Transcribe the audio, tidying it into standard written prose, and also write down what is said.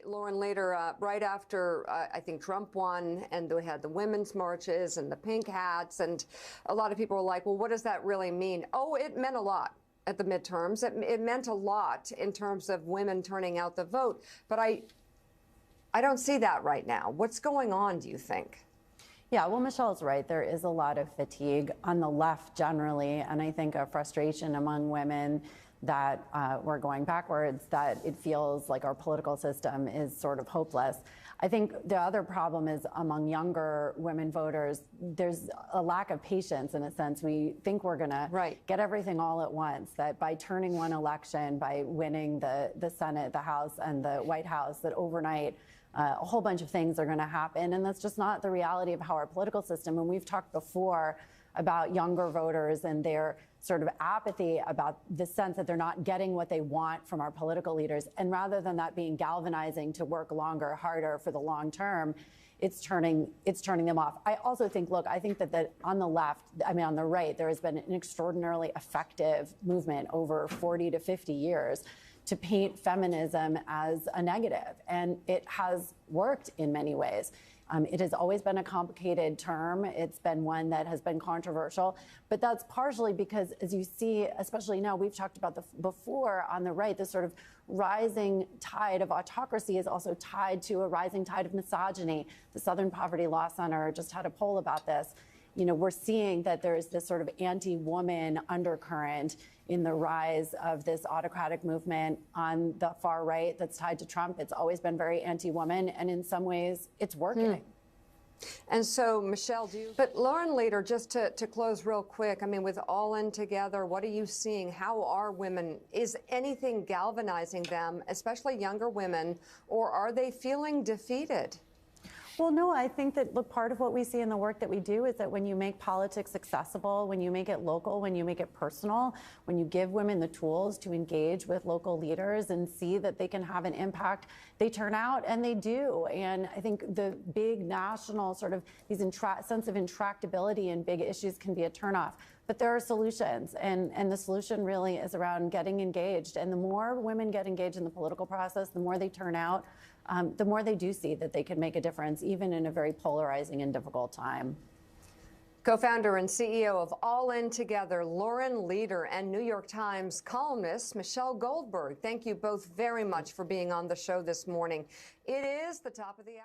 Lauren, later, right after I think Trump won, and we had the women's marches and the pink hats, and a lot of people were like, well, what does that really mean? Oh, it meant a lot at the midterms. It meant a lot in terms of women turning out the vote. But I don't see that right now. What's going on, do you think? Yeah, well, Michelle's right. There is a lot of fatigue on the left generally, and I think a frustration among women that we're going backwards, that it feels like our political system is sort of hopeless. I think the other problem is among younger women voters, there's a lack of patience in a sense. We think we're going to get everything all at once, that by turning one election, by winning the Senate, the House, and the White House, that overnight a whole bunch of things are going to happen. And that's just not the reality of how our political system, and we've talked before about younger voters and their sort of apathy about the sense that they're not getting what they want from our political leaders. And rather than that being galvanizing to work longer, harder for the long term, it's turning them off. I also think, look, I think that on the left, I mean, on the right, there has been an extraordinarily effective movement over 40 to 50 years to paint feminism as a negative. And it has worked in many ways. It has always been a complicated term. It's been one that has been controversial, but that's partially because, as you see, especially now, we've talked about before on the right, this sort of rising tide of autocracy is also tied to a rising tide of misogyny. The Southern Poverty Law Center just had a poll about this. You know, we're seeing that there's this sort of anti-woman undercurrent in the rise of this autocratic movement on the far right that's tied to Trump. It's always been very anti-woman, and in some ways, it's working. And so, Michelle, but Lauren, later, just to close real quick, I mean, with All In Together, what are you seeing? How are women? Is anything galvanizing them, especially younger women, or are they feeling defeated? Well, no, I think that, look, part of what we see in the work that we do is that when you make politics accessible, when you make it local, when you make it personal, when you give women the tools to engage with local leaders and see that they can have an impact, they turn out, and they do. And I think the big national sort of these sense of intractability and big issues can be a turnoff. But there are solutions, and the solution really is around getting engaged. And the more women get engaged in the political process, the more they turn out, the more they do see that they can make a difference, even in a very polarizing and difficult time. Co-founder and CEO of All In Together, Lauren Leader, and New York Times columnist Michelle Goldberg. Thank you both very much for being on the show this morning. It is the top of the hour.